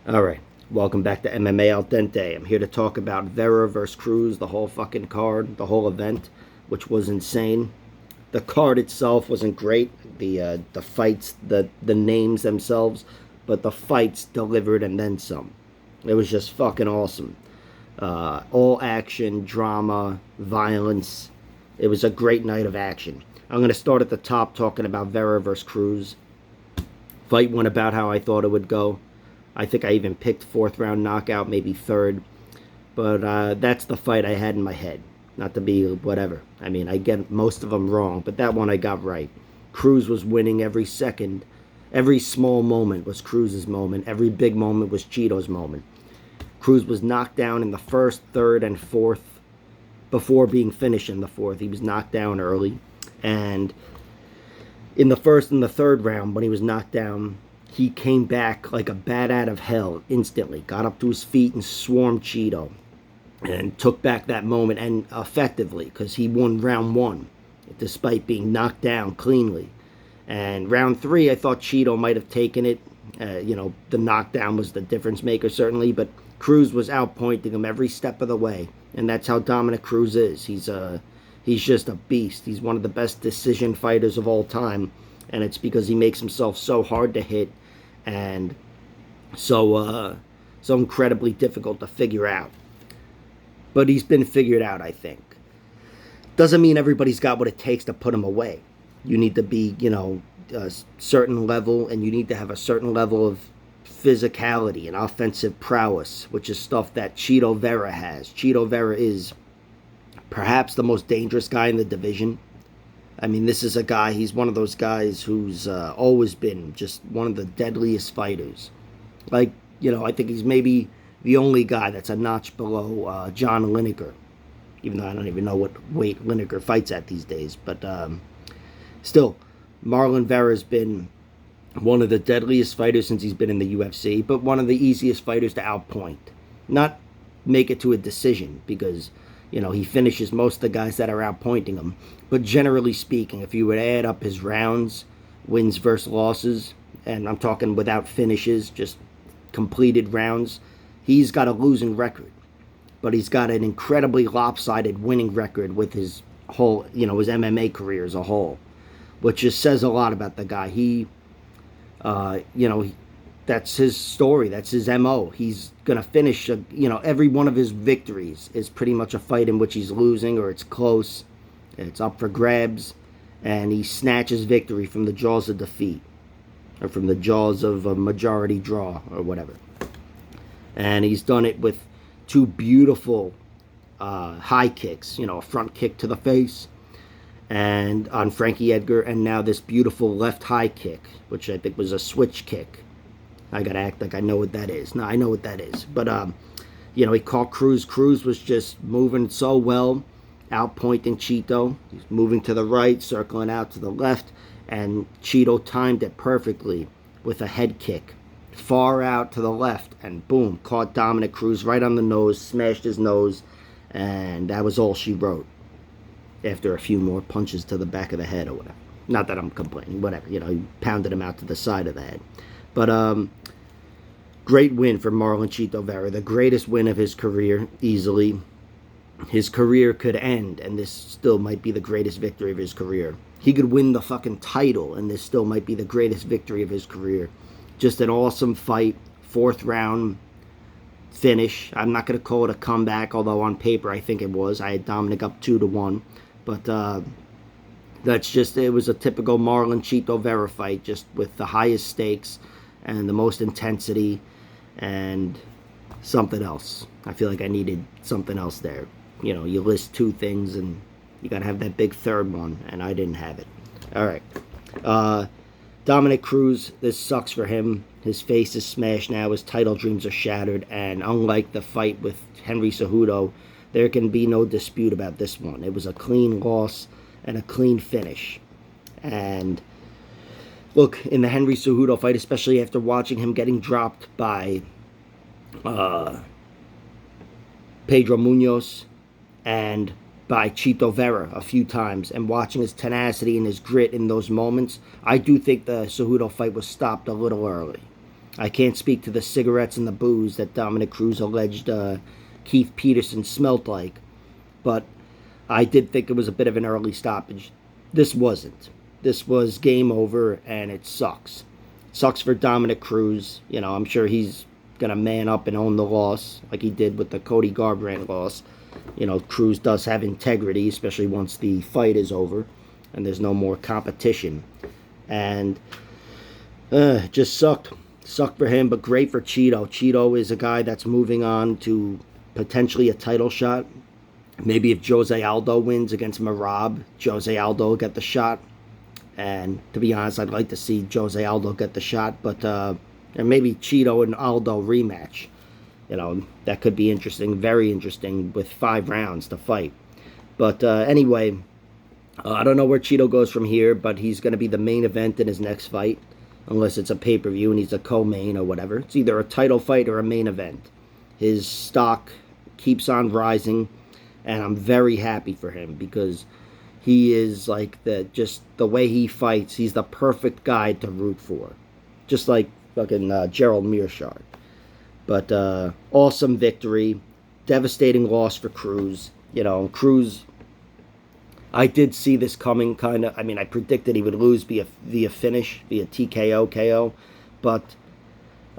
All right, welcome back to MMA Al Dente. I'm here to talk about Vera versus Cruz, the whole fucking card, the whole event, which was insane. The card itself wasn't great. The fights, the names themselves, but the fights delivered and then some. It was just fucking awesome. All action, drama, violence. It was a great night of action. I'm going to start at the top talking about Vera versus Cruz. Fight went about how I thought it would go. I think I even picked fourth round knockout, maybe third. But that's the fight I had in my head. Not to be whatever. I mean, I get most of them wrong, but that one I got right. Cruz was winning every second. Every small moment was Cruz's moment. Every big moment was Cheeto's moment. Cruz was knocked down in the first, third, and fourth before being finished in the fourth. He was knocked down early. And in the first and the third round, when he was knocked down, he came back like a bat out of hell instantly. Got up to his feet and swarmed Cheeto. And took back that moment, and effectively, because he won round one, despite being knocked down cleanly. And round three, I thought Cheeto might have taken it. The knockdown was the difference maker, certainly, but Cruz was outpointing him every step of the way. And that's how dominant Cruz is. He's just a beast. He's one of the best decision fighters of all time. And it's because he makes himself so hard to hit and so incredibly difficult to figure out. But he's been figured out, I think. Doesn't mean everybody's got what it takes to put him away. You need to be, a certain level, and you need to have a certain level of physicality and offensive prowess, which is stuff that Cheeto Vera has. Cheeto Vera is perhaps the most dangerous guy in the division. I mean, this is a guy, he's one of those guys who's always been just one of the deadliest fighters. I think he's maybe the only guy that's a notch below John Lineker, even though I don't even know what weight Lineker fights at these days. But still, Marlon Vera's been one of the deadliest fighters since he's been in the UFC, but one of the easiest fighters to outpoint. Not make it to a decision, because he finishes most of the guys that are outpointing him. But generally speaking, if you would add up his rounds, wins versus losses, and I'm talking without finishes, just completed rounds, he's got a losing record. But he's got an incredibly lopsided winning record with his whole, his MMA career as a whole, which just says a lot about the guy. That's his story. That's his MO. He's going to finish, every one of his victories is pretty much a fight in which he's losing, or it's close, it's up for grabs, and he snatches victory from the jaws of defeat, or from the jaws of a majority draw, or whatever. And he's done it with two beautiful high kicks, a front kick to the face, and on Frankie Edgar, and now this beautiful left high kick, which I think was a switch kick. I gotta act like I know what that is. No, I know what that is. But, he caught Cruz. Cruz was just moving so well, outpointing Cheeto. He's moving to the right, circling out to the left, and Cheeto timed it perfectly with a head kick. Far out to the left, and boom, caught Dominic Cruz right on the nose, smashed his nose, and that was all she wrote. After a few more punches to the back of the head or whatever. Not that I'm complaining, whatever. He pounded him out to the side of the head. But, great win for Marlon Cheeto Vera. The greatest win of his career, easily. His career could end, and this still might be the greatest victory of his career. He could win the fucking title, and this still might be the greatest victory of his career. Just an awesome fight. Fourth round finish. I'm not going to call it a comeback, although on paper I think it was. I had Dominic up 2-1. But it was a typical Marlon Cheeto Vera fight, just with the highest stakes and the most intensity and something else. I feel like I needed something else there. You list two things and you got to have that big third one, and I didn't have it. All right. Dominic Cruz, this sucks for him. His face is smashed now. His title dreams are shattered. And unlike the fight with Henry Cejudo, there can be no dispute about this one. It was a clean loss and a clean finish. And look, in the Henry Cejudo fight, especially after watching him getting dropped by Pedro Munoz and by Cheeto Vera a few times, and watching his tenacity and his grit in those moments, I do think the Cejudo fight was stopped a little early. I can't speak to the cigarettes and the booze that Dominic Cruz alleged Keith Peterson smelled like, but I did think it was a bit of an early stoppage. This wasn't. This was game over, and it sucks. Sucks for Dominic Cruz. You know, I'm sure he's going to man up and own the loss like he did with the Cody Garbrandt loss. You know, Cruz does have integrity, especially once the fight is over and there's no more competition. And just sucked. Sucked for him, but great for Cheeto. Cheeto is a guy that's moving on to potentially a title shot. Maybe if Jose Aldo wins against Merab, Jose Aldo will get the shot. And to be honest, I'd like to see Jose Aldo get the shot, but and maybe Cheeto and Aldo rematch. You know, that could be interesting, very interesting, with 5 rounds to fight. But anyway, I don't know where Cheeto goes from here, but he's going to be the main event in his next fight, unless it's a pay-per-view and he's a co-main or whatever. It's either a title fight or a main event. His stock keeps on rising, and I'm very happy for him because he is like just the way he fights, he's the perfect guy to root for. Just like fucking Gerald Mearshart. But awesome victory. Devastating loss for Cruz. You know, Cruz, I did see this coming, kind of. I mean, I predicted he would lose via finish, via TKO, KO. But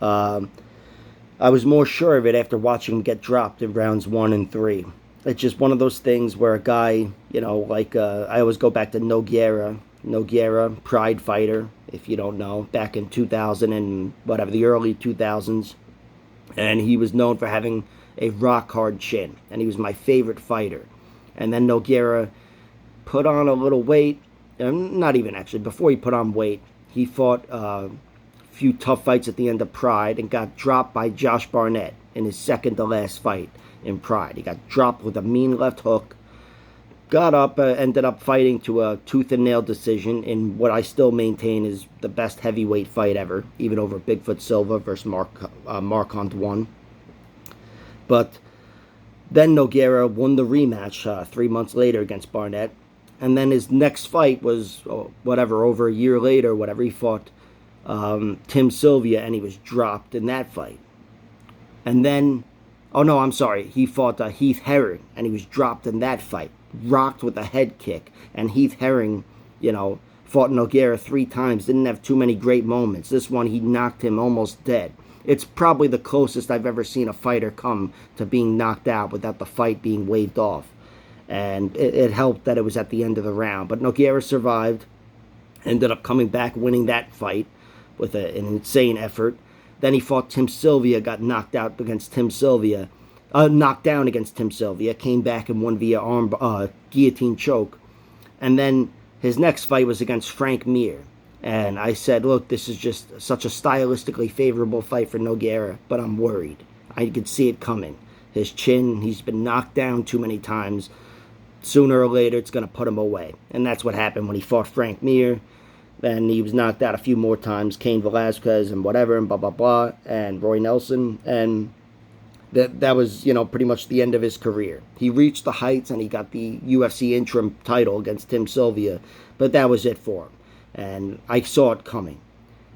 I was more sure of it after watching him get dropped in rounds 1 and 3. It's just one of those things where a guy, you know, like I always go back to Nogueira, Pride fighter, if you don't know, back in 2000 and whatever, the early 2000s. And he was known for having a rock-hard chin, and he was my favorite fighter. And then Nogueira put on a little weight, not even actually, before he put on weight, he fought a few tough fights at the end of Pride and got dropped by Josh Barnett in his second-to-last fight in Pride. He got dropped with a mean left hook, got up, ended up fighting to a tooth-and-nail decision in what I still maintain is the best heavyweight fight ever, even over Bigfoot Silva versus Marquand One. But then Nogueira won the rematch 3 months later against Barnett, and then his next fight was, over a year later, he fought Tim Sylvia, and he was dropped in that fight. And then, he fought Heath Herring, and he was dropped in that fight. Rocked with a head kick, and Heath Herring, you know, fought Nogueira 3 times, didn't have too many great moments. This one, he knocked him almost dead. It's probably the closest I've ever seen a fighter come to being knocked out without the fight being waved off. And it helped that it was at the end of the round. But Nogueira survived, ended up coming back, winning that fight with an insane effort. Then he fought Tim Sylvia, got knocked out against Tim Sylvia. Knocked down against Tim Sylvia, came back and won via guillotine choke. And then his next fight was against Frank Mir. And I said, look, this is just such a stylistically favorable fight for Nogueira, but I'm worried. I could see it coming. His chin, he's been knocked down too many times. Sooner or later, it's going to put him away. And that's what happened when he fought Frank Mir. Then he was knocked out a few more times, Cain Velasquez and whatever, and blah, blah, blah, and Roy Nelson. And that was, you know, pretty much the end of his career. He reached the heights and he got the UFC interim title against Tim Sylvia, but that was it for him. And I saw it coming.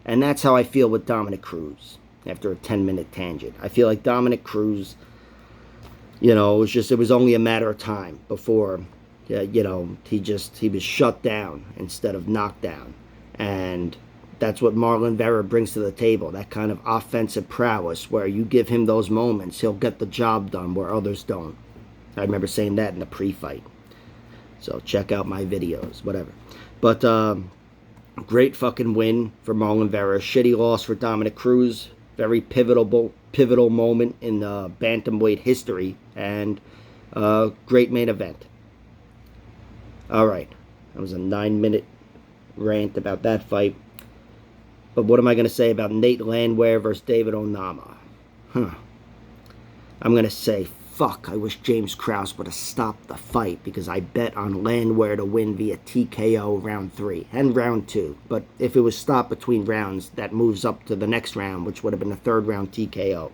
And that's how I feel with Dominic Cruz after a 10-minute tangent. I feel like Dominic Cruz, you know, it was only a matter of time before, you know, he was shut down instead of knocked down. And that's what Marlon Vera brings to the table, that kind of offensive prowess where you give him those moments, he'll get the job done where others don't. I remember saying that in the pre-fight. So check out my videos, whatever. But great fucking win for Marlon Vera. Shitty loss for Dominic Cruz. Very pivotal moment in bantamweight history. And great main event. All right. That was a 9-minute rant about that fight. But what am I going to say about Nate Landwehr versus David Onama? I'm going to say, fuck, I wish James Krause would have stopped the fight because I bet on Landwehr to win via TKO round 3 and round 2. But if it was stopped between rounds, that moves up to the next round, which would have been a 3rd round TKO.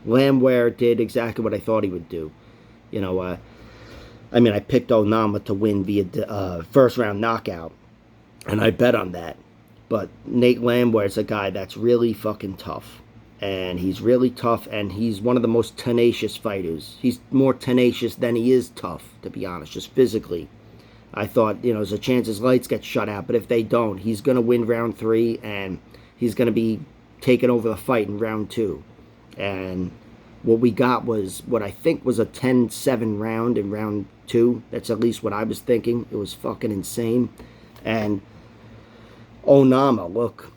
Landwehr did exactly what I thought he would do. You know, I picked Onama to win via 1st round knockout, and I bet on that. But Nate Landwehr is a guy that's really fucking tough. and he's really tough, and he's one of the most tenacious fighters. He's more tenacious than he is tough, to be honest, just physically. I thought, there's a chance his lights get shut out, but if they don't, he's going to win round 3, and he's going to be taking over the fight in round 2. And what we got was what I think was a 10-7 round in round 2. That's at least what I was thinking. It was fucking insane. And Onama, look,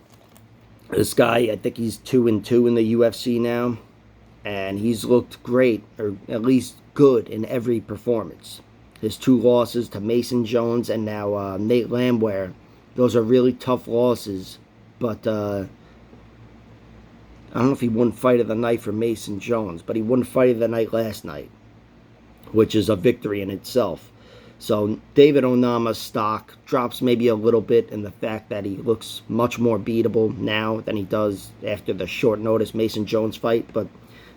this guy, I think he's 2-2 in the UFC now, and he's looked great, or at least good in every performance. His 2 losses to Mason Jones and now Nate Landwehr, those are really tough losses, but I don't know if he won fight of the night for Mason Jones, but he won fight of the night last night, which is a victory in itself. So David Onama's stock drops maybe a little bit in the fact that he looks much more beatable now than he does after the short notice Mason Jones fight. But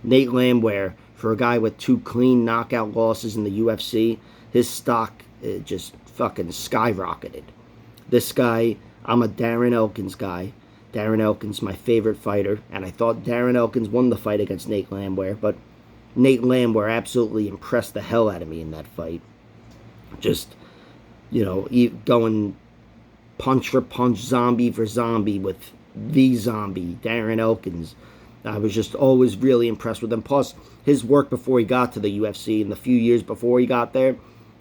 Nate Landwehr, for a guy with 2 clean knockout losses in the UFC, his stock just fucking skyrocketed. This guy, I'm a Darren Elkins guy. Darren Elkins, my favorite fighter, and I thought Darren Elkins won the fight against Nate Landwehr, but Nate Landwehr absolutely impressed the hell out of me in that fight. Just, going punch for punch, zombie for zombie with the zombie, Darren Elkins. I was just always really impressed with him. Plus, his work before he got to the UFC and the few years before he got there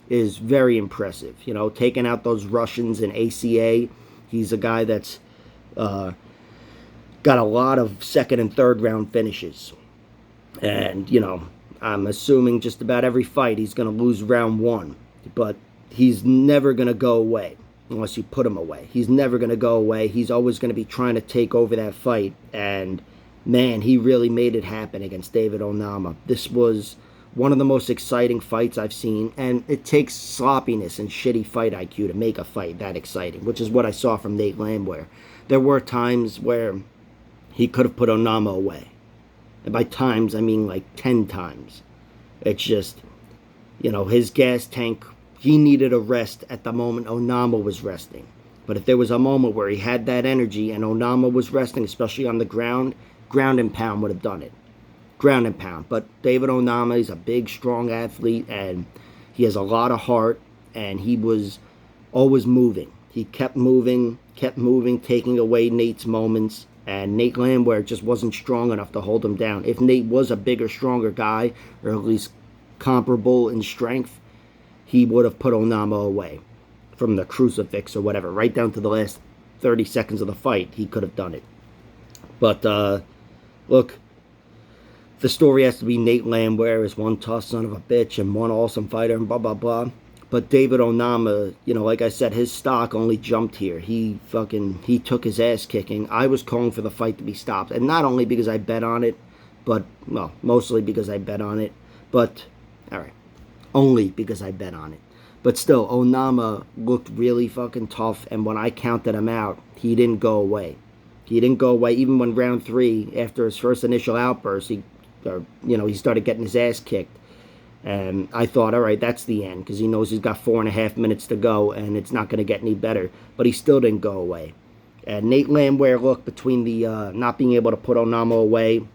is very impressive. Taking out those Russians in ACA. He's a guy that's got a lot of second and third round finishes. And, I'm assuming just about every fight he's going to lose round 1. But he's never going to go away unless you put him away. He's never going to go away. He's always going to be trying to take over that fight. And, man, he really made it happen against David Onama. This was one of the most exciting fights I've seen. And it takes sloppiness and shitty fight IQ to make a fight that exciting, which is what I saw from Nate Landwehr. There were times where he could have put Onama away. And by times, I mean like 10 times. It's just, his gas tank, he needed a rest at the moment Onama was resting. But if there was a moment where he had that energy and Onama was resting, especially on the ground and pound would have done it. Ground and pound. But David Onama is a big, strong athlete, and he has a lot of heart, and he was always moving. He kept moving, taking away Nate's moments, and Nate Landwehr just wasn't strong enough to hold him down. If Nate was a bigger, stronger guy, or at least comparable in strength, he would have put Onama away from the crucifix or whatever. Right down to the last 30 seconds of the fight, he could have done it. But, look, the story has to be Nate Landwehr is one tough son of a bitch and one awesome fighter and blah, blah, blah. But David Onama, like I said, his stock only jumped here. He took his ass kicking. I was calling for the fight to be stopped. And not only because I bet on it, but, well, mostly because I bet on it. But, all right, only because I bet on it. But still, Onama looked really fucking tough. And when I counted him out, he didn't go away. He didn't go away. Even when round 3, after his first initial outburst, he started getting his ass kicked. And I thought, all right, that's the end, because he knows he's got 4.5 minutes to go, and it's not going to get any better. But he still didn't go away. And Nate Landwehr, look, between the not being able to put Onama away,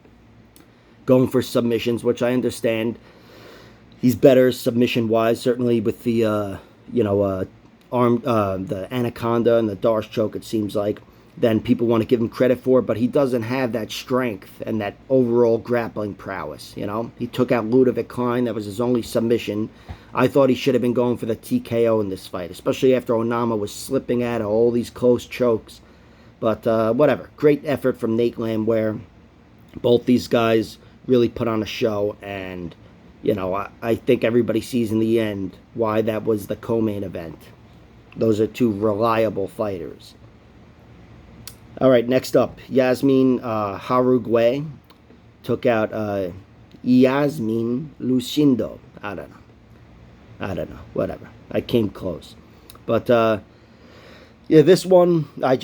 going for submissions, which I understand. He's better submission-wise, certainly with the, the Anaconda and the Darce choke, it seems like, than people want to give him credit for, but he doesn't have that strength and that overall grappling prowess, He took out Ludovic Klein. That was his only submission. I thought he should have been going for the TKO in this fight, especially after Onama was slipping out of all these close chokes. But whatever. Great effort from Nate Landwehr. Both these guys really put on a show, and, I think everybody sees in the end why that was the co-main event. Those are 2 reliable fighters. All right, next up, Yasmin Harugwe took out Yasmin Lucindo. I don't know, whatever. I came close. But, this one, I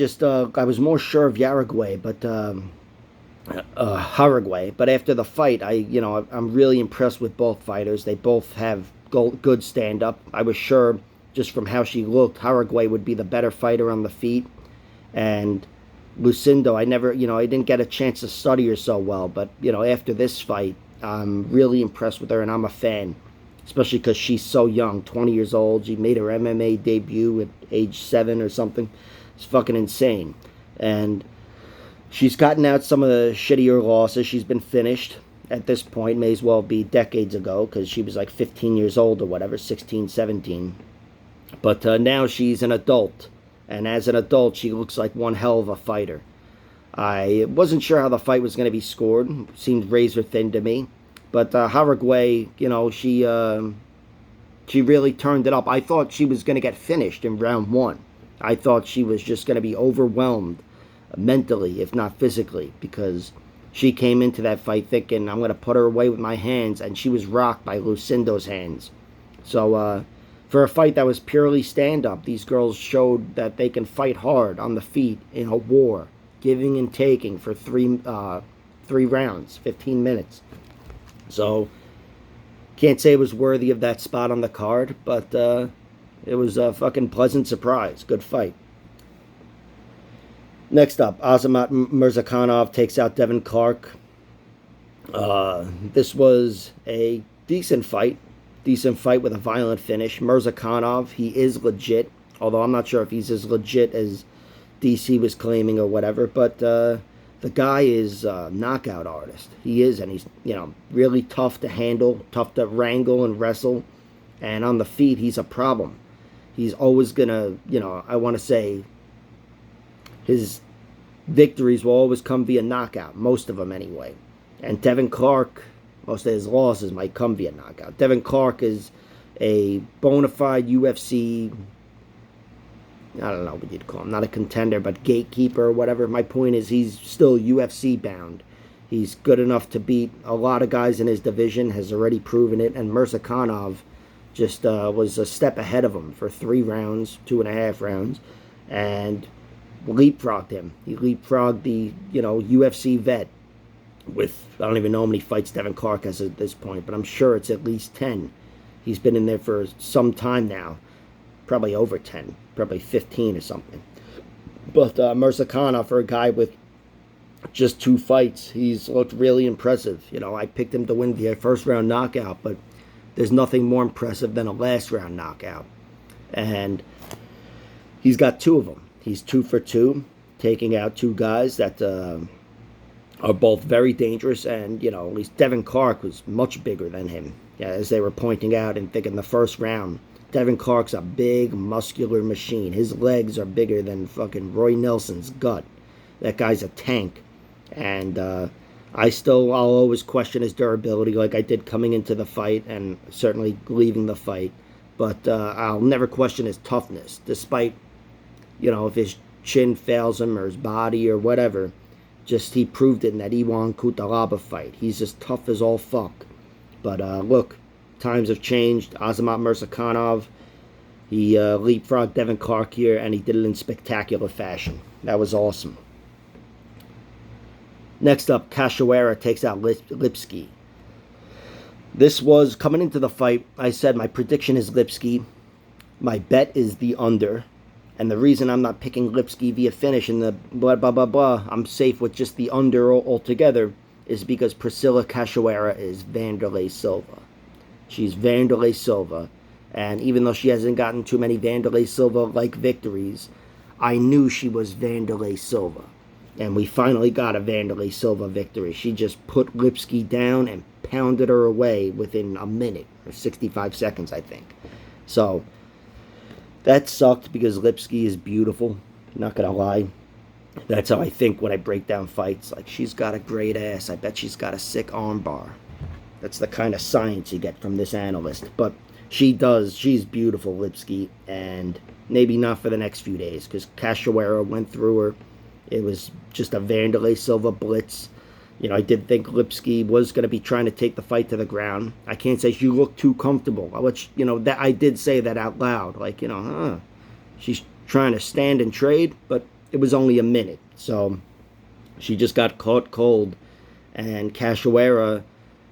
was more sure of Yaragwe, but, Harugwe. But after the fight, I'm really impressed with both fighters. They both have good stand-up. I was sure, just from how she looked, Harugwe would be the better fighter on the feet. And Lucindo, I never, I didn't get a chance to study her so well, but, after this fight, I'm really impressed with her, and I'm a fan, especially because she's so young, 20 years old. She made her MMA debut at age 7 or something. It's fucking insane. And she's gotten out some of the shittier losses. She's been finished at this point. May as well be decades ago, because she was like 15 years old or whatever, 16, 17. But now she's an adult. And as an adult, she looks like one hell of a fighter. I wasn't sure how the fight was going to be scored. It seemed razor thin to me. But Haragway, she really turned it up. I thought she was going to get finished in round 1. I thought she was just going to be overwhelmed mentally, if not physically, because she came into that fight thinking, I'm going to put her away with my hands, and she was rocked by Lucindo's hands. So, for a fight that was purely stand-up, these girls showed that they can fight hard on the feet in a war, giving and taking for three rounds, 15 minutes. So, can't say it was worthy of that spot on the card, but it was a fucking pleasant surprise. Good fight. Next up, Azamat Murzakanov takes out Devin Clark. This was a decent fight. Decent fight with a violent finish. Murzakanov, he is legit, although I'm not sure if he's as legit as DC was claiming or whatever, but the guy is a knockout artist. He is, and he's, really tough to handle, tough to wrangle and wrestle, and on the feet, he's a problem. He's always gonna, I want to say, his victories will always come via knockout, most of them anyway. And Devin Clark, most of his losses might come via knockout. Devin Clark is a bona fide UFC, I don't know what you'd call him, not a contender, but gatekeeper or whatever. My point is he's still UFC bound. He's good enough to beat a lot of guys in his division, has already proven it, and Murzakanov just was a step ahead of him for 3 rounds, 2.5 rounds, and leapfrogged him. He leapfrogged the, UFC vet with, I don't even know how many fights Devin Clark has at this point, but I'm sure it's at least 10. He's been in there for some time now. Probably over 10. Probably 15 or something. But Murzakanov, for a guy with just 2 fights, he's looked really impressive. I picked him to win via first round knockout, but there's nothing more impressive than a last round knockout. And he's got 2 of them. He's 2 for 2, taking out 2 guys that are both very dangerous, and, at least Devin Clark was much bigger than him. Yeah, as they were pointing out, and thinking the first round, Devin Clark's a big, muscular machine. His legs are bigger than fucking Roy Nelson's gut. That guy's a tank. And I'll always question his durability, like I did coming into the fight, and certainly leaving the fight. But I'll never question his toughness, despite, if his chin fails him, or his body, or whatever. Just he proved it in that Iwan Kutalaba fight. He's as tough as all fuck. But look, times have changed. Azamat Murzakanov, he leapfrogged Devin Clark here, and he did it in spectacular fashion. That was awesome. Next up, Cachoeira takes out Lipski. This was, coming into the fight, I said my prediction is Lipski. My bet is the under. And the reason I'm not picking Lipski via finish in the blah, blah, blah, blah, I'm safe with just the under altogether, is because Priscilla Cachoeira is Wanderlei Silva. She's Wanderlei Silva. And even though she hasn't gotten too many Wanderlei Silva-like victories, I knew she was Wanderlei Silva. And we finally got a Wanderlei Silva victory. She just put Lipski down and pounded her away within a minute, or 65 seconds, I think. So that sucked because Lipski is beautiful, not gonna lie. That's how I think when I break down fights. Like, she's got a great ass. I bet she's got a sick armbar. That's the kind of science you get from this analyst. But she does. She's beautiful, Lipski. And maybe not for the next few days, because Cachoeira went through her. It was just a Wanderlei Silva blitz. I did think Lipski was going to be trying to take the fight to the ground. I can't say she looked too comfortable, which, that I did say that out loud. Like, she's trying to stand and trade, but it was only a minute. So she just got caught cold. And Cachoeira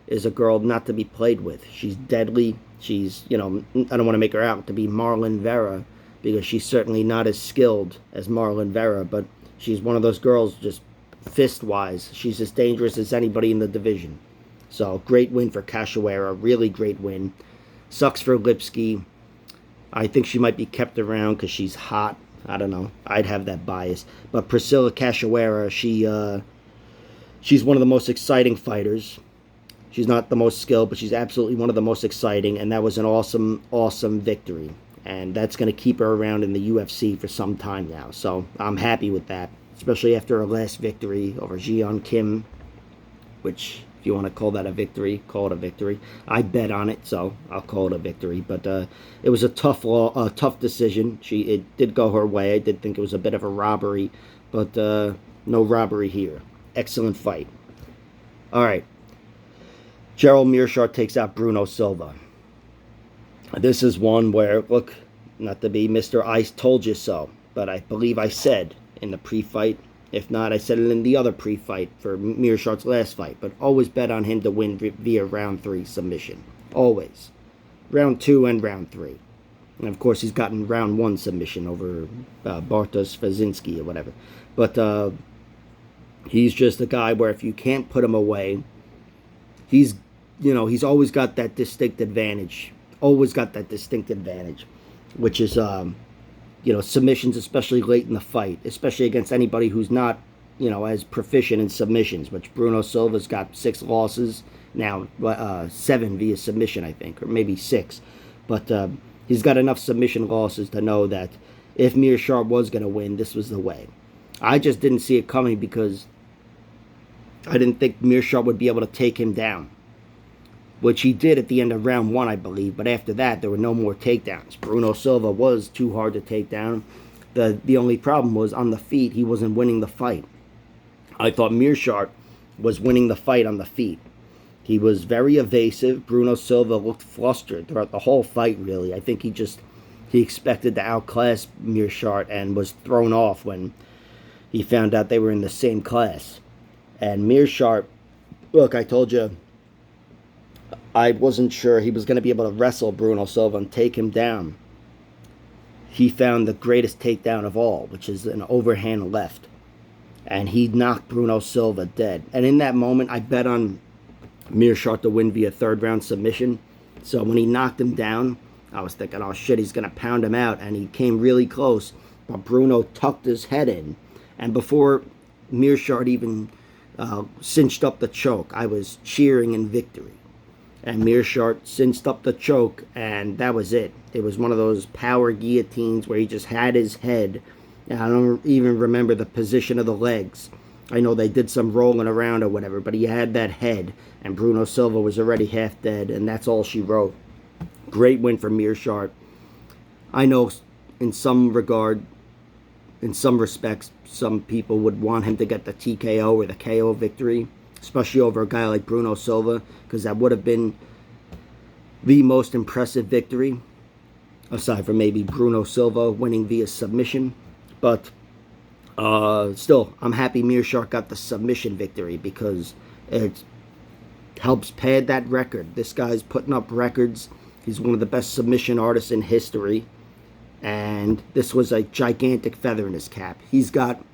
is a girl not to be played with. She's deadly. She's, I don't want to make her out to be Marlon Vera, because she's certainly not as skilled as Marlon Vera, but She's one of those girls, just fist-wise. She's as dangerous as anybody in the division. So, great win for Cachoeira. Really great win. Sucks for Lipski. I think she might be kept around because she's hot. I don't know. I'd have that bias. But Priscilla Cachoeira, she's one of the most exciting fighters. She's not the most skilled, but she's absolutely one of the most exciting. And that was an awesome, awesome victory. And that's going to keep her around in the UFC for some time now. So I'm happy with that, especially after her last victory over Jeon Kim, which, if you want to call that a victory, call it a victory. I bet on it, so I'll call it a victory. But it was a tough decision. It did go her way. I did think it was a bit of a robbery, but no robbery here. Excellent fight. All right. Gerald Meerschaert takes out Bruno Silva. This is one where, look, not to be Mr. I told you so, but I believe I said in the pre-fight. If not, I said it in the other pre-fight for Meerschaert's last fight. But always bet on him to win via round 3 submission. Always. Round 2 and round 3. And of course, he's gotten round 1 submission over Bartosz Fazinski or whatever. But he's just a guy where if you can't put him away, he's always got that distinct advantage. Always got that distinct advantage, which is, submissions, especially late in the fight, especially against anybody who's not, as proficient in submissions, which Bruno Silva's got 6 losses now, 7 via submission, I think, or maybe 6. But he's got enough submission losses to know that if Meerschaert was going to win, this was the way. I just didn't see it coming because I didn't think Meerschaert would be able to take him down, which he did at the end of round 1, I believe. But after that, there were no more takedowns. Bruno Silva was too hard to take down. The only problem was on the feet, he wasn't winning the fight. I thought Meerschaert was winning the fight on the feet. He was very evasive. Bruno Silva looked flustered throughout the whole fight, really. I think he expected to outclass Meerschaert and was thrown off when he found out they were in the same class. And Meerschaert, look, I told you, I wasn't sure he was going to be able to wrestle Bruno Silva and take him down. He found the greatest takedown of all, which is an overhand left. And he knocked Bruno Silva dead. And in that moment, I bet on Meerschaert to win via 3rd round submission. So when he knocked him down, I was thinking, oh shit, he's going to pound him out. And he came really close. But Bruno tucked his head in. And before Meerschaert even cinched up the choke, I was cheering in victory. And Meerschaert cinched up the choke, and that was it. It was one of those power guillotines where he just had his head. And I don't even remember the position of the legs. I know they did some rolling around or whatever, but he had that head, and Bruno Silva was already half dead, and that's all she wrote. Great win for Meerschaert. I know in some regard, in some respects, some people would want him to get the TKO or the KO victory, especially over a guy like Bruno Silva, because that would have been the most impressive victory, aside from maybe Bruno Silva winning via submission. But still, I'm happy Meerschaert got the submission victory because it helps pad that record. This guy's putting up records. He's one of the best submission artists in history. And this was a gigantic feather in his cap. He's got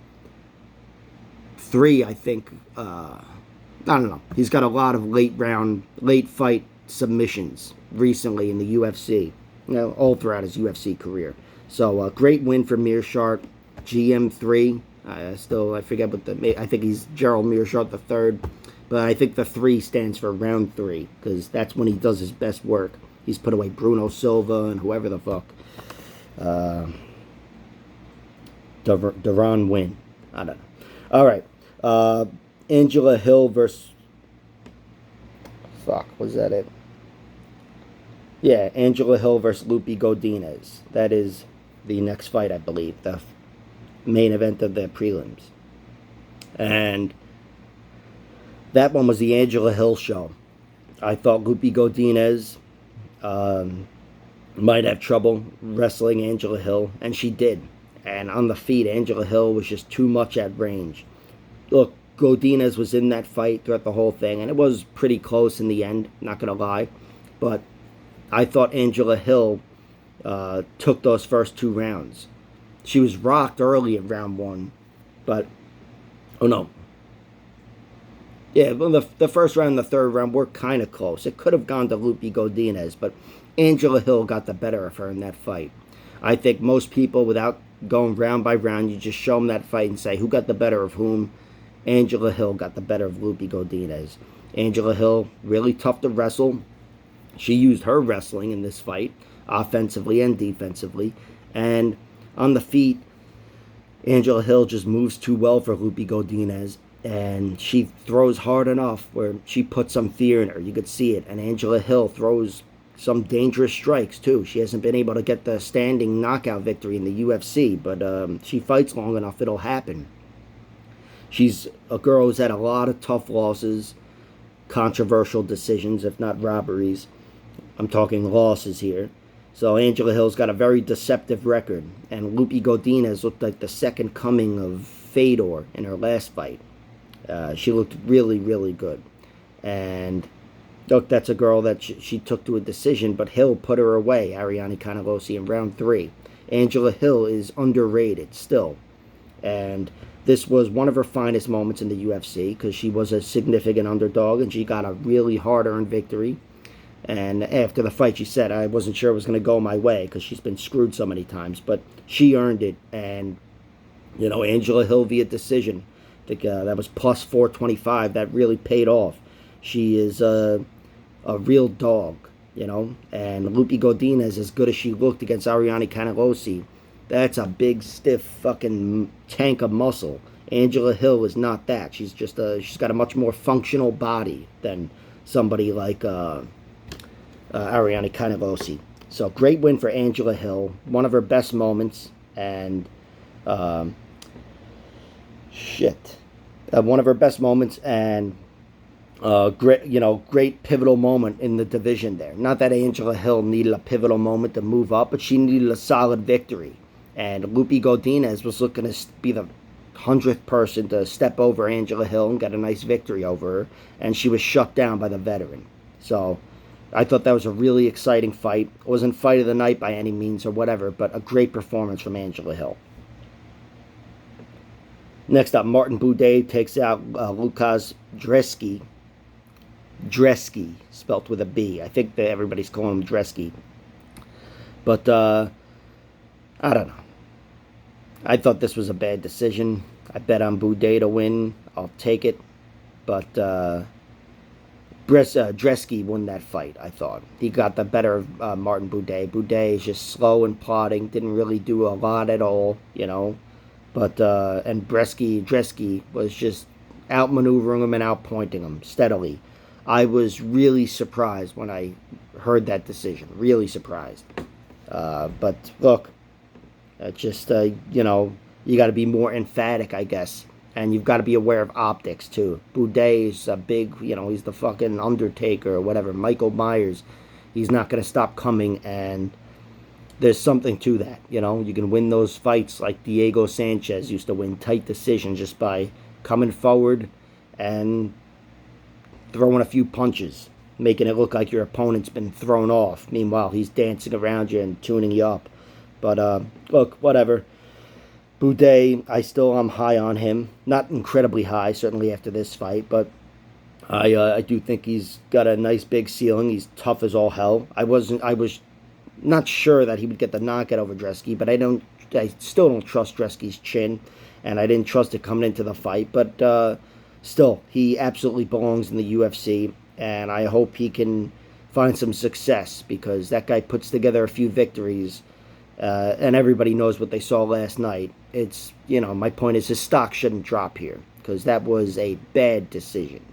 3, I think, I don't know. He's got a lot of late fight submissions recently in the UFC, all throughout his UFC career. So, great win for Meerschaert. GM3. I forget what I think he's Gerald Meerschaert the 3rd, but I think the 3 stands for round 3 because that's when he does his best work. He's put away Bruno Silva and whoever the fuck. Deron Win. I don't know. All right. Angela Hill versus... Fuck, was that it? Yeah, Angela Hill versus Lupi Godinez. That is the next fight, I believe. The main event of the prelims. And that one was the Angela Hill show. I thought Lupi Godinez might have trouble wrestling Angela Hill, and she did. And on the feet, Angela Hill was just too much at range. Look, Godinez was in that fight throughout the whole thing, and it was pretty close in the end, not going to lie. But I thought Angela Hill took those first 2 rounds. She was rocked early in round 1, But, oh no. Yeah, well, the first round and the third round were kind of close. It could have gone to Lupi Godinez, but Angela Hill got the better of her in that fight. I think most people, without going round by round, you just show them that fight and say who got the better of whom. Angela Hill got the better of Lupi Godinez. Angela Hill, really tough to wrestle. She used her wrestling in this fight, offensively and defensively. And on the feet, Angela Hill just moves too well for Lupi Godinez. And she throws hard enough where she puts some fear in her. You could see it. And Angela Hill throws some dangerous strikes, too. She hasn't been able to get the standing knockout victory in the UFC. But she fights long enough, it'll happen. She's a girl who's had a lot of tough losses, controversial decisions, if not robberies. I'm talking losses here. So Angela Hill's got a very deceptive record. And Lupi Godinez looked like the second coming of Fedor in her last fight. She looked really, really good. And look, that's a girl that she took to a decision, but Hill put her away, Ariane Canalosi, in round 3. Angela Hill is underrated still. And this was one of her finest moments in the UFC because she was a significant underdog and she got a really hard-earned victory. And after the fight, she said, I wasn't sure it was going to go my way because she's been screwed so many times. But she earned it. And, you know, Angela Hill via decision. I think that was plus 425. That really paid off. She is a real dog, you know. And Lupi Godinez, as good as she looked against Ariane Canalosi, that's a big, stiff fucking tank of muscle. Angela Hill is not that. She's just she's got a much more functional body than somebody like Ariane Canalosi. So great win for Angela Hill. One of her best moments, and one of her best moments, and great pivotal moment in the division there. Not that Angela Hill needed a pivotal moment to move up, but she needed a solid victory. And Lupi Godinez was looking to be the 100th person to step over Angela Hill and get a nice victory over her. And she was shut down by the veteran. So I thought that was a really exciting fight. It wasn't fight of the night by any means or whatever, but a great performance from Angela Hill. Next up, Martin Buday takes out Lukas Dresky. Dresky, spelt with a B. I think that everybody's calling him Dresky. But, I don't know. I thought this was a bad decision. I bet on Buday to win. I'll take it. But Dresky won that fight, I thought. He got the better of Martin Buday. Buday is just slow and plodding. Didn't really do a lot at all, you know. But, and Dresky was just outmaneuvering him and outpointing him steadily. I was really surprised when I heard that decision. Really surprised. But, look. Just, you know, you got to be more emphatic, I guess. And you've got to be aware of optics, too. Buday is a big, you know, he's the fucking Undertaker or whatever. Michael Myers. He's not going to stop coming. And there's something to that, you know. You can win those fights like Diego Sanchez used to win tight decisions just by coming forward and throwing a few punches. Making it look like your opponent's been thrown off. Meanwhile, he's dancing around you and tuning you up. But, look, whatever. Buday, I still am high on him. Not incredibly high, certainly after this fight, but I do think he's got a nice big ceiling. He's tough as all hell. I was not sure that he would get the knockout over Dresky, but I still don't trust Dresky's chin, and I didn't trust it coming into the fight, but still, he absolutely belongs in the UFC, and I hope he can find some success, because that guy puts together a few victories. And everybody knows what they saw last night. It's, you know, my point is his stock shouldn't drop here because that was a bad decision.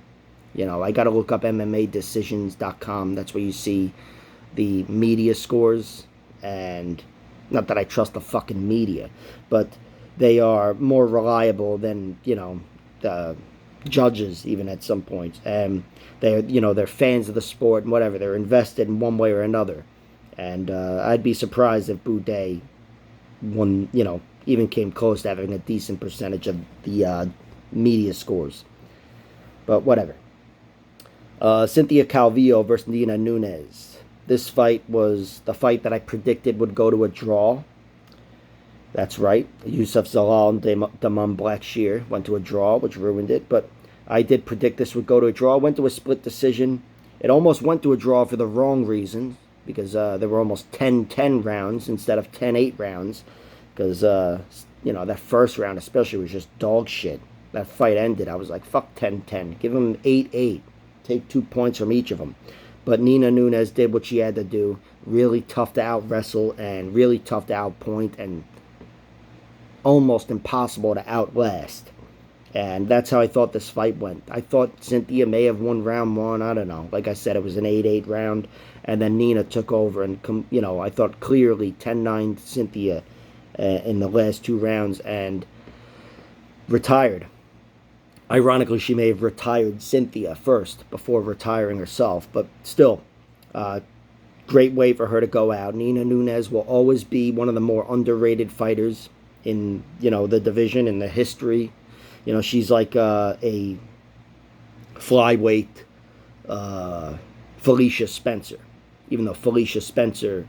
You know, I got to look up MMAdecisions.com. That's where you see the media scores. And not that I trust the fucking media, but they are more reliable than, you know, the judges even at some points. And they're fans of the sport and whatever. They're invested in one way or another. And I'd be surprised if Buday won, you know, even came close to having a decent percentage of the media scores. But whatever. Cynthia Calvillo versus Nina Nunes. This fight was the fight that I predicted would go to a draw. That's right. Yusuf Zalal and Damon Blackshear went to a draw, which ruined it. But I did predict this would go to a draw. Went to a split decision. It almost went to a draw for the wrong reason, because there were almost 10-10 rounds instead of 10-8 rounds. Because, that first round especially was just dog shit. That fight ended. I was like, fuck 10-10. Give them 8-8. Take 2 points from each of them. But Nina Nunes did what she had to do. Really tough to out wrestle and really tough to out point and almost impossible to outlast. And that's how I thought this fight went. I thought Cynthia may have won round one. I don't know. Like I said, it was an 8-8 round. And then Nina took over. And, I thought clearly 10-9 Cynthia in the last 2 rounds and retired. Ironically, she may have retired Cynthia first before retiring herself. But still, great way for her to go out. Nina Nunes will always be one of the more underrated fighters in, the division, in the history. She's like a flyweight Felicia Spencer. Even though Felicia Spencer,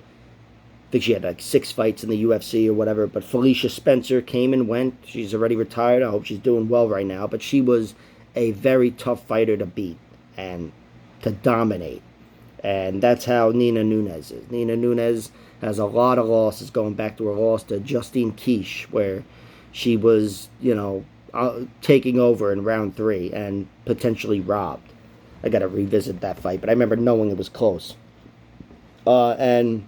I think she had like 6 fights in the UFC or whatever, but Felicia Spencer came and went. She's already retired. I hope she's doing well right now. But she was a very tough fighter to beat and to dominate. And that's how Nina Nunes is. Nina Nunes has a lot of losses, going back to her loss to Justine Kish, where she was, taking over in round 3 and potentially robbed. I got to revisit that fight, but I remember knowing it was close. And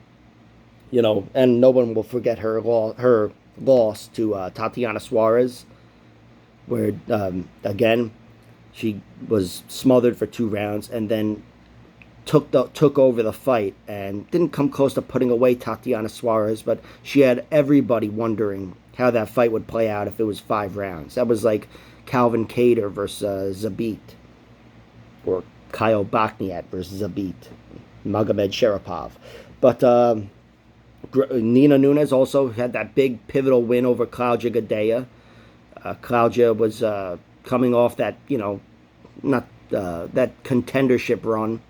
no one will forget her loss to Tatiana Suarez, where, again, she was smothered for 2 rounds and then took over the fight and didn't come close to putting away Tatiana Suarez, but she had everybody wondering how that fight would play out if it was 5 rounds. That was like Calvin Kattar versus Zabit, or Kyle Bakniat versus Zabit, Magomed Sharapov. But Nina Nunes also had that big pivotal win over Claudia Gadelha. Claudia was coming off that, that contendership run.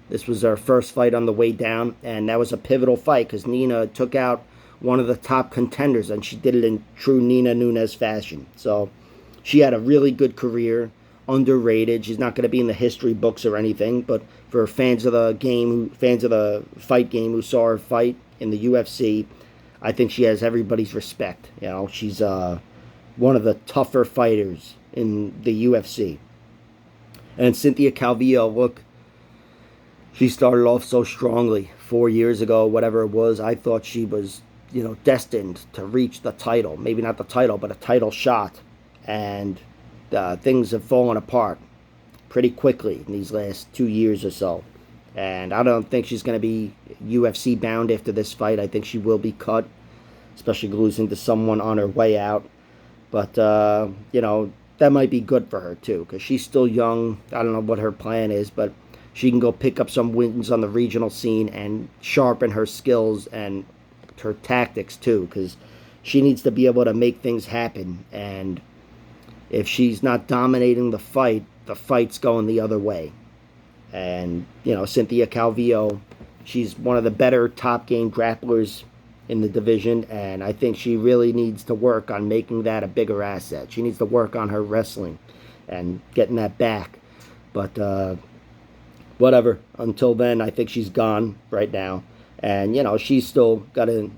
This was her first fight on the way down, and that was a pivotal fight because Nina took out one of the top contenders, and she did it in true Nina Nunes fashion. So she had a really good career, underrated. She's not going to be in the history books or anything, but for fans of the game, fans of the fight game who saw her fight in the UFC, I think she has everybody's respect. She's one of the tougher fighters in the UFC. And Cynthia Calvillo, look, she started off so strongly 4 years ago, whatever it was. I thought she was, destined to reach the title. Maybe not the title, but a title shot. And things have fallen apart pretty quickly in these last 2 years or so. And I don't think she's going to be UFC bound after this fight. I think she will be cut, especially losing to someone on her way out. But, that might be good for her too, because she's still young. I don't know what her plan is, but she can go pick up some wins on the regional scene and sharpen her skills and her tactics too, because she needs to be able to make things happen. And if she's not dominating the fight's going the other way. And, Cynthia Calvillo, she's one of the better top game grapplers in the division, and I think she really needs to work on making that a bigger asset. She needs to work on her wrestling and getting that back. But, whatever. Until then, I think she's gone right now. And, she's still got a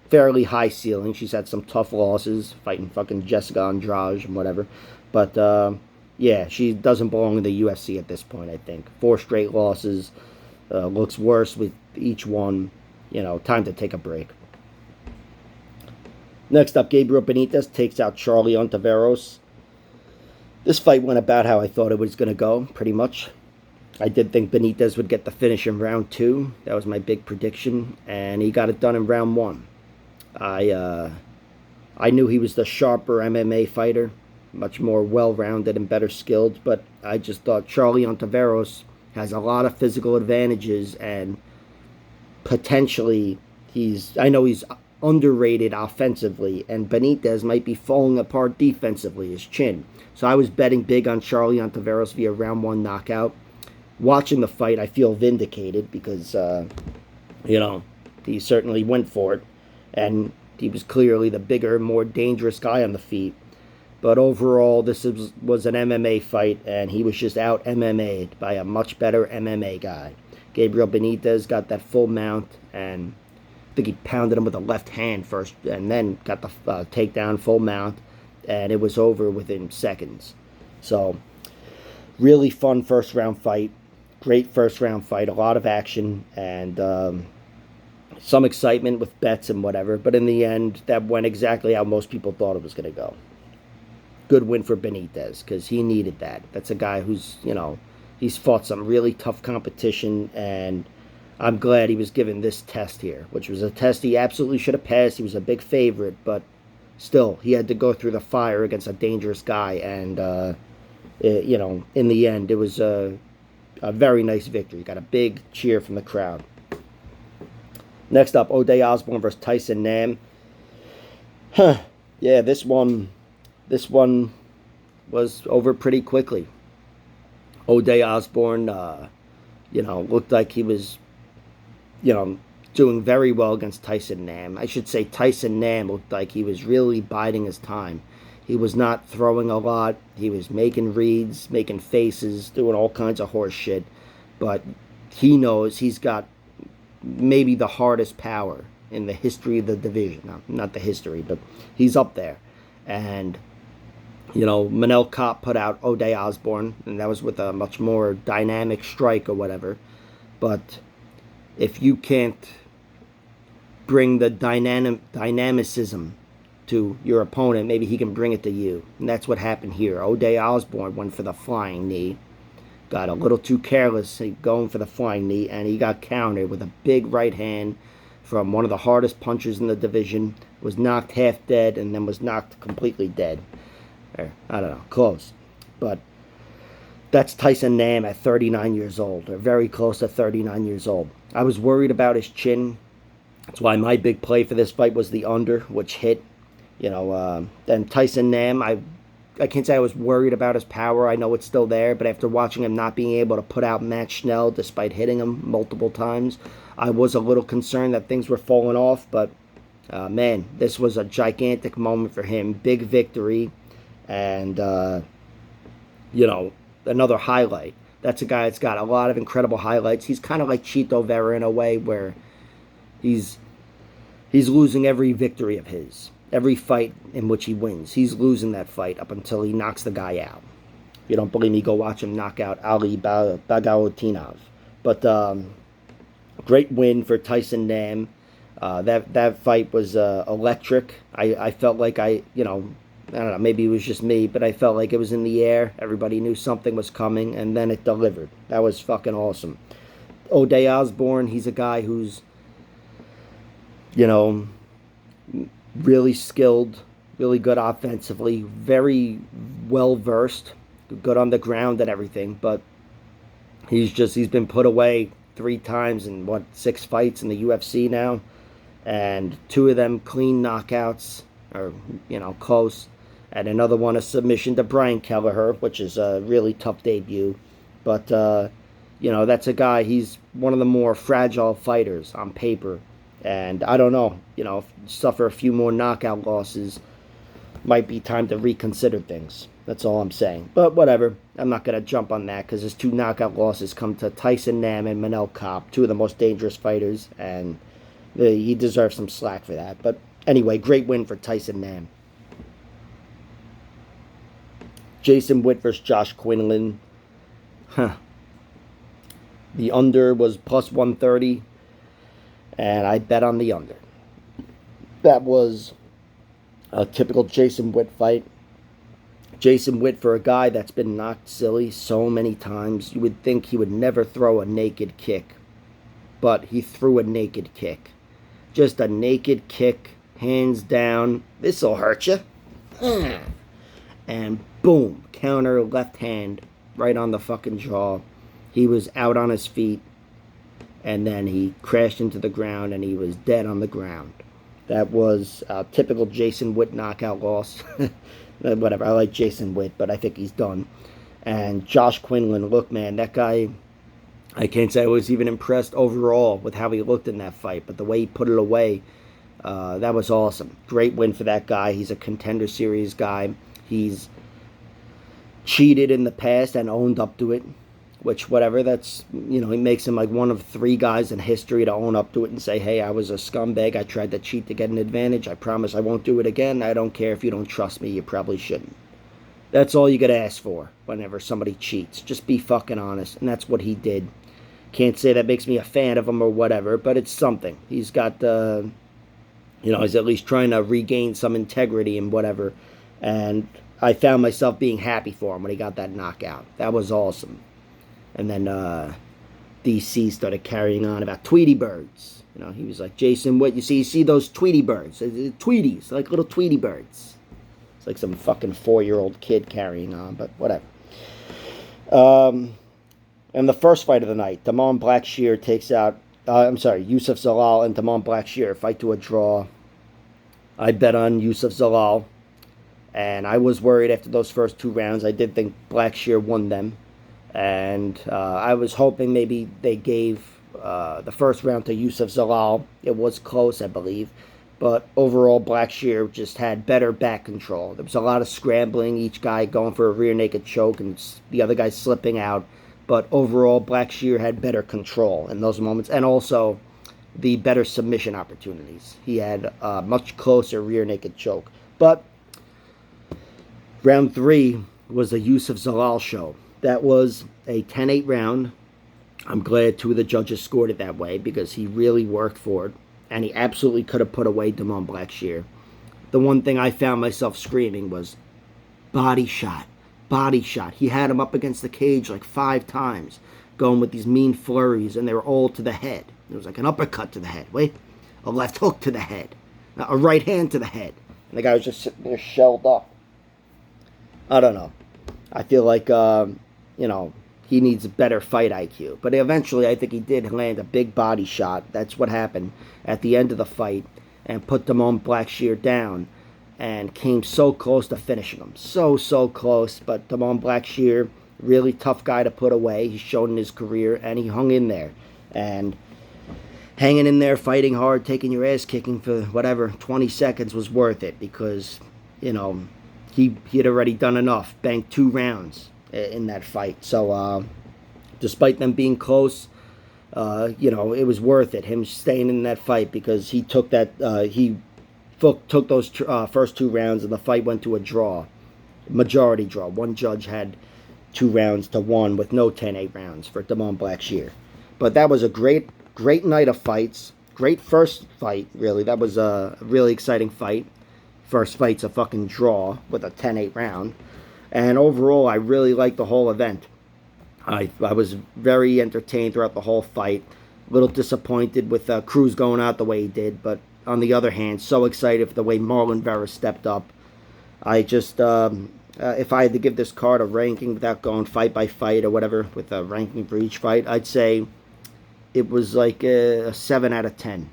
fairly high ceiling. She's had some tough losses, fighting fucking Jessica Andrade and whatever. But, yeah, she doesn't belong in the UFC at this point, I think. 4 straight losses. Looks worse with each one. Time to take a break. Next up, Gabriel Benitez takes out Charlie Ontiveros. This fight went about how I thought it was going to go, pretty much. I did think Benitez would get the finish in round 2. That was my big prediction, and he got it done in round 1. I knew he was the sharper MMA fighter, much more well-rounded and better skilled, but I just thought Charlie Ontiveros has a lot of physical advantages, and potentially I know he's underrated offensively, and Benitez might be falling apart defensively, his chin. So I was betting big on Charlie Ontiveros via round 1 knockout. Watching the fight, I feel vindicated because, he certainly went for it. And He was clearly the bigger, more dangerous guy on the feet. But overall, this was an MMA fight, and he was just out MMA'd by a much better MMA guy. Gabriel Benitez got that full mount, and I think he pounded him with a left hand first, and then got the takedown full mount, and it was over within seconds. So, really fun first round fight. Great first round fight. A lot of action, and some excitement with bets and whatever. But in the end, that went exactly how most people thought it was going to go. Good win for Benitez, because he needed that. That's a guy who's, he's fought some really tough competition, and I'm glad he was given this test here, which was a test he absolutely should have passed. He was a big favorite, but still, he had to go through the fire against a dangerous guy, and, in the end, it was a very nice victory. Got a big cheer from the crowd. Next up, O'Day Osborne versus Tyson Nam. Yeah, this one was over pretty quickly. O'Day Osborne, looked like he was, doing very well against Tyson Nam. I should say Tyson Nam looked like he was really biding his time. He was not throwing a lot. He was making reads, making faces, doing all kinds of horse shit. But he knows he's got maybe the hardest power in the history of the division. No, not the history, but he's up there. And Manel Kopp put out O'Day Osborne, and that was with a much more dynamic strike or whatever. But if you can't bring the dynamicism to your opponent, maybe he can bring it to you. And that's what happened here. O'Day Osborne went for the flying knee, got a little too careless going for the flying knee, and he got countered with a big right hand from one of the hardest punchers in the division, was knocked half dead, and then was knocked completely dead. Or, I don't know, close. But that's Tyson Nam at 39 years old, or very close to 39 years old. I was worried about his chin. That's why my big play for this fight was the under, which hit. Then Tyson Nam, I can't say I was worried about his power. I know it's still there, but after watching him not being able to put out Matt Schnell despite hitting him multiple times, I was a little concerned that things were falling off. But, man, this was a gigantic moment for him. Big victory. And, another highlight. That's a guy that's got a lot of incredible highlights. He's kind of like Chito Vera in a way, where he's losing every victory of his. Every fight in which he wins, he's losing that fight up until he knocks the guy out. If you don't believe me, go watch him knock out Ali Bagautinov. But great win for Tyson Nam. That fight was electric. I felt like I don't know, maybe it was just me, but I felt like it was in the air. Everybody knew something was coming, and then it delivered. That was fucking awesome. O'Day Osborne, he's a guy who's, really skilled, really good offensively, very well-versed, good on the ground and everything, but he's been put away 3 times in, 6 fights in the UFC now, and 2 of them clean knockouts, or, close, and another one a submission to Brian Kelleher, which is a really tough debut, but, that's a guy, he's one of the more fragile fighters on paper. And I don't know, suffer a few more knockout losses, might be time to reconsider things. That's all I'm saying. But whatever, I'm not going to jump on that, because his 2 knockout losses come to Tyson Nam and Manel Kopp, 2 of the most dangerous fighters, and he deserves some slack for that. But anyway, great win for Tyson Nam. Jason Witt versus Josh Quinlan. The under was plus 130. And I bet on the under. That was a typical Jason Witt fight. Jason Witt, for a guy that's been knocked silly so many times, you would think he would never throw a naked kick. But he threw a naked kick. Just a naked kick, hands down. This'll hurt you. And boom, counter left hand right on the fucking jaw. He was out on his feet. And then he crashed into the ground, and he was dead on the ground. That was a typical Jason Witt knockout loss. Whatever, I like Jason Witt, but I think he's done. And Josh Quinlan, look, man, that guy, I can't say I was even impressed overall with how he looked in that fight, but the way he put it away, That was awesome. Great win for that guy. He's a Contender Series guy. He's cheated in the past and owned up to it, which, whatever, that's, he makes him like one of 3 guys in history to own up to it and say, hey, I was a scumbag. I tried to cheat to get an advantage. I promise I won't do it again. I don't care if you don't trust me. You probably shouldn't. That's all you got to ask for whenever somebody cheats. Just be fucking honest. And that's what he did. Can't say that makes me a fan of him or whatever, but it's something. He's got, he's at least trying to regain some integrity and whatever. And I found myself being happy for him when he got that knockout. That was awesome. And then DC started carrying on about Tweety birds. He was like, Jason, what you see those Tweety birds? Tweeties, like little Tweety birds. It's like some fucking 4-year-old kid carrying on, but whatever. And the first fight of the night, Damon Blackshear takes out, Yusuf Zalal and Damon Blackshear fight to a draw. I bet on Yusuf Zalal, and I was worried after those first 2 rounds. I did think Blackshear won them, and I was hoping maybe they gave the first round to Yusuf Zalal. It was close, I believe, but overall Blackshear just had better back control. There was a lot of scrambling, each guy going for a rear naked choke and the other guy slipping out. But overall, Blackshear had better control in those moments, and also the better submission opportunities. He had a much closer rear naked choke. But round 3 was a Yusuf Zalal show. That was a 10-8 round. I'm glad 2 of the judges scored it that way because he really worked for it, and he absolutely could have put away Damon Blackshear. The one thing I found myself screaming was body shot. Body shot. He had him up against the cage like 5 times, going with these mean flurries, and they were all to the head. It was like an uppercut to the head, a left hook to the head, a right hand to the head, and the guy was just sitting there shelled up. I don't know. I feel like, he needs better fight IQ. But eventually, I think he did land a big body shot. That's what happened at the end of the fight, and put Damon Blackshear down. And came so close to finishing him. So close. But Damon Blackshear, really tough guy to put away. He's shown in his career, and he hung in there. And hanging in there, fighting hard, taking your ass kicking for 20 seconds was worth it. Because, he had already done enough. Banked 2 rounds in that fight. So, despite them being close, it was worth it. Him staying in that fight because he took that, took those first 2 rounds, and the fight went to a draw, majority draw. One judge had 2 rounds to 1 with no 10-8 rounds for Damon Blackshear. But that was a great night of fights. Great first fight, really. That was a really exciting fight. First fight's a fucking draw with a 10-8 round. And overall, I really liked the whole event. I was very entertained throughout the whole fight. A little disappointed with Cruz going out the way he did, but on the other hand, so excited for the way Marlon Vera stepped up. I just, if I had to give this card a ranking without going fight by fight or whatever, with a ranking for each fight, I'd say it was like a 7 out of 10.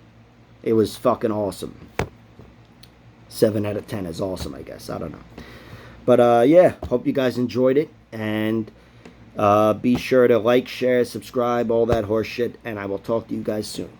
It was fucking awesome. 7 out of 10 is awesome, I guess. I don't know. But, yeah, hope you guys enjoyed it. And be sure to like, share, subscribe, all that horse shit. And I will talk to you guys soon.